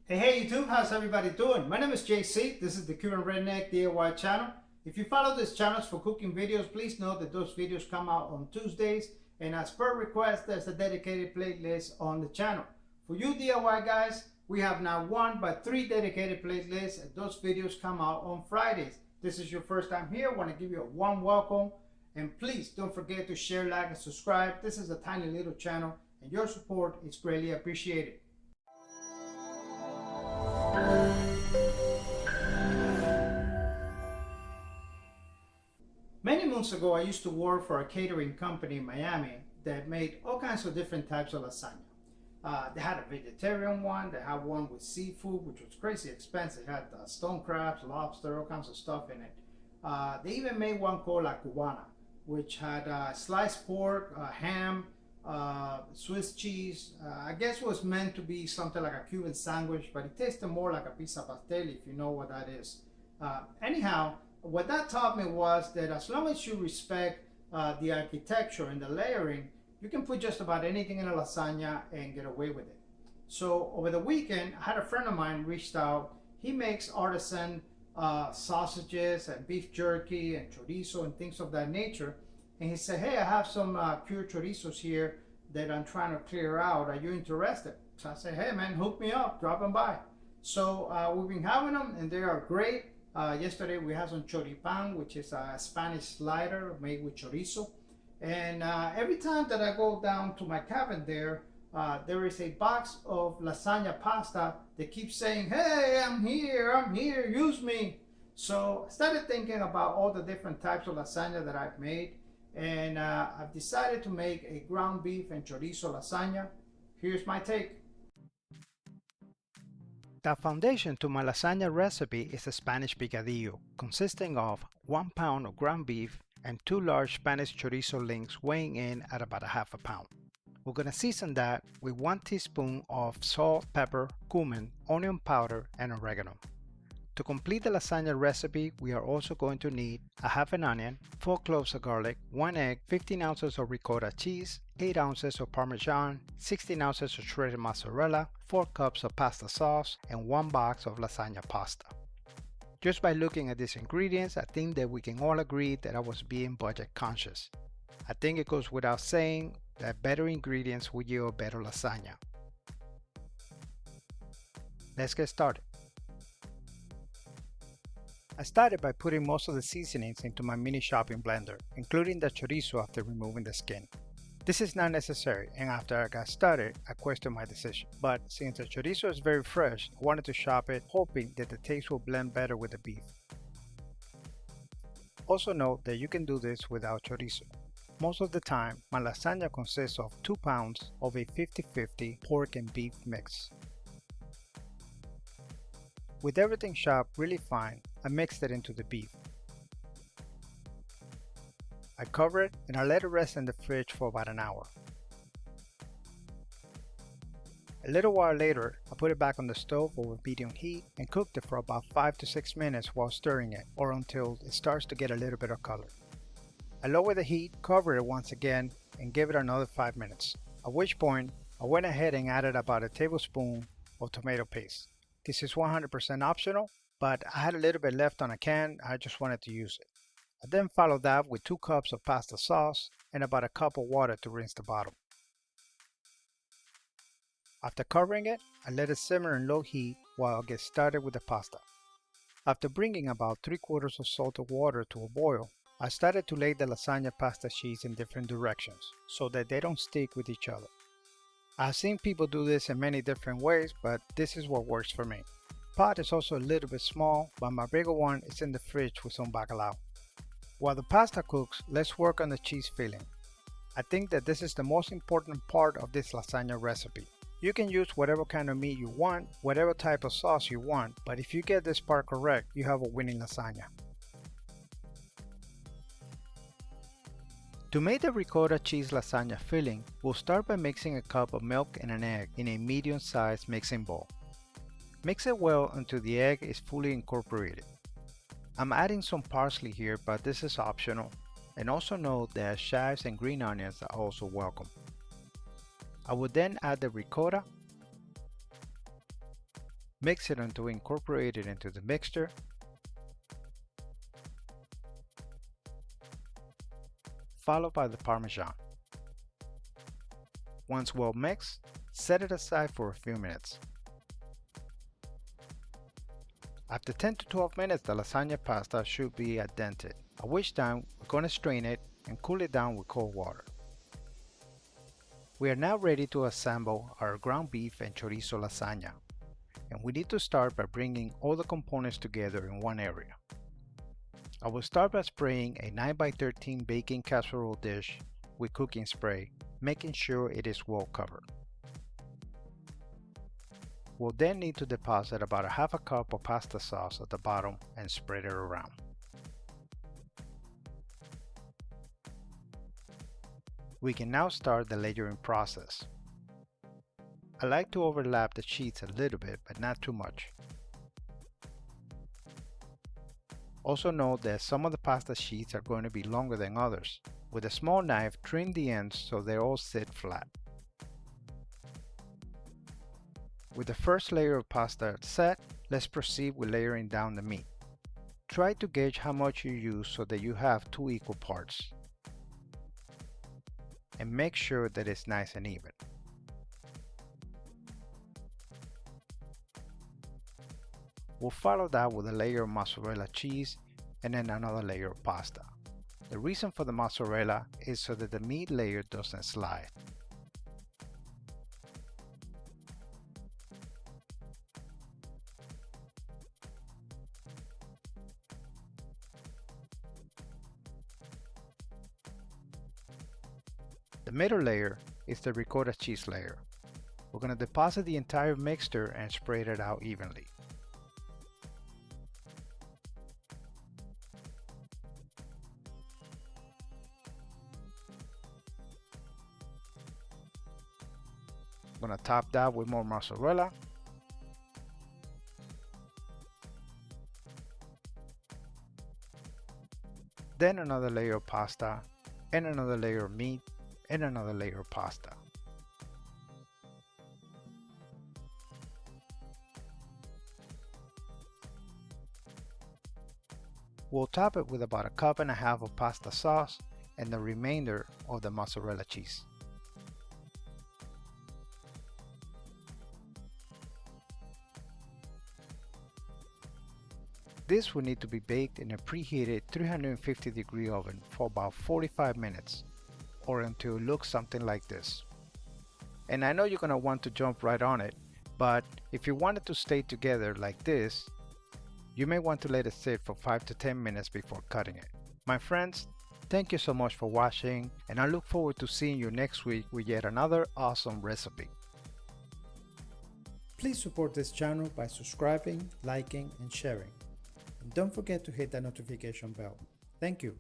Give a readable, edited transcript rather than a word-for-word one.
Hey YouTube, how's everybody doing? My name is JC. This is the Cuban Redneck DIY Channel. If you follow this channel for cooking videos, please know that those videos come out on Tuesdays, and as per request, there's a dedicated playlist on the channel. For you DIY guys, we have now 1 but 3 dedicated playlists, and those videos come out on Fridays. This is your first time here, I want to give you a warm welcome, and please don't forget to share, like, and subscribe. This is a tiny little channel, and your support is greatly appreciated. Many months ago, I used to work for a catering company in Miami that made all kinds of different types of lasagna. They had a vegetarian one, they had one with seafood, which was crazy expensive. It had stone crabs, lobster, all kinds of stuff in it. They even made one called La Cubana, which had sliced pork, ham, Swiss cheese. I guess it was meant to be something like a Cuban sandwich, but it tasted more like a pizza pastel, if you know what that is. Anyhow, what that taught me was that as long as you respect the architecture and the layering, you can put just about anything in a lasagna and get away with it. So over the weekend, I had a friend of mine reached out. He makes artisan sausages and beef jerky and chorizo and things of that nature. And he said, hey, I have some pure chorizos here that I'm trying to clear out. Are you interested? So I said, hey man, hook me up, drop them by. So we've been having them and they are great. Yesterday we had some choripan, which is a Spanish slider made with chorizo. And every time that I go down to my cabin there is a box of lasagna pasta that keeps saying, hey, I'm here, use me. So I started thinking about all the different types of lasagna that I've made. And I've decided to make a ground beef and chorizo lasagna. Here's my take. The foundation to my lasagna recipe is a Spanish picadillo, consisting of 1 pound of ground beef and 2 large Spanish chorizo links weighing in at about a half a pound. We're going to season that with 1 teaspoon of salt, pepper, cumin, onion powder, and oregano. To complete the lasagna recipe, we are also going to need a half an onion, 4 cloves of garlic, 1 egg, 15 ounces of ricotta cheese, 8 ounces of parmesan, 16 ounces of shredded mozzarella, 4 cups of pasta sauce, and 1 box of lasagna pasta. Just by looking at these ingredients, I think that we can all agree that I was being budget conscious. I think it goes without saying that better ingredients will yield better lasagna. Let's get started. I started by putting most of the seasonings into my mini shopping blender, including the chorizo after removing the skin. This is not necessary, and after I got started, I questioned my decision. But since the chorizo is very fresh, I wanted to shop it, hoping that the taste will blend better with the beef. Also note that you can do this without chorizo. Most of the time, my lasagna consists of 2 pounds of a 50-50 pork and beef mix. With everything chopped really fine, I mixed it into the beef. I cover it and I let it rest in the fridge for about an hour. A little while later, I put it back on the stove over medium heat and cooked it for about 5 to 6 minutes while stirring it, or until it starts to get a little bit of color. I lowered the heat, covered it once again, and gave it another 5 minutes, at which point I went ahead and added about a tablespoon of tomato paste. This is 100% optional, but I had a little bit left on a can, I just wanted to use it. I then followed that with 2 cups of pasta sauce and about a cup of water to rinse the bottom. After covering it, I let it simmer in low heat while I get started with the pasta. After bringing about 3/4 of salted water to a boil, I started to lay the lasagna pasta sheets in different directions so that they don't stick with each other. I've seen people do this in many different ways, but this is what works for me. Pot is also a little bit small, but my bigger one is in the fridge with some bacalao. While the pasta cooks, let's work on the cheese filling. I think that this is the most important part of this lasagna recipe. You can use whatever kind of meat you want, whatever type of sauce you want, but if you get this part correct, you have a winning lasagna. To make the ricotta cheese lasagna filling, we'll start by mixing a cup of milk and an egg in a medium-sized mixing bowl. Mix it well until the egg is fully incorporated. I'm adding some parsley here, but this is optional, and also note that chives and green onions are also welcome. I would then add the ricotta, Mix it until incorporated into the mixture. Followed by the Parmesan. Once well mixed, set it aside for a few minutes. After 10 to 12 minutes, the lasagna pasta should be al dente, at which time we're going to strain it and cool it down with cold water. We are now ready to assemble our ground beef and chorizo lasagna, and we need to start by bringing all the components together in one area. I will start by spraying a 9x13 baking casserole dish with cooking spray, making sure it is well covered. We'll then need to deposit about a half a cup of pasta sauce at the bottom and spread it around. We can now start the layering process. I like to overlap the sheets a little bit, but not too much. Also note that some of the pasta sheets are going to be longer than others. With a small knife, trim the ends so they all sit flat. With the first layer of pasta set, let's proceed with layering down the meat. Try to gauge how much you use so that you have 2 equal parts. And make sure that it's nice and even. We'll follow that with a layer of mozzarella cheese and then another layer of pasta. The reason for the mozzarella is so that the meat layer doesn't slide. The middle layer is the ricotta cheese layer. We're going to deposit the entire mixture and spread it out evenly. I'm going to top that with more mozzarella. Then another layer of pasta, and another layer of meat, and another layer of pasta. We'll top it with about 1.5 cups of pasta sauce and the remainder of the mozzarella cheese. This will need to be baked in a preheated 350-degree oven for about 45 minutes, or until it looks something like this. And I know you're going to want to jump right on it, but if you want it to stay together like this, you may want to let it sit for 5 to 10 minutes before cutting it. My friends, thank you so much for watching, and I look forward to seeing you next week with yet another awesome recipe. Please support this channel by subscribing, liking, and sharing. And don't forget to hit that notification bell. Thank you.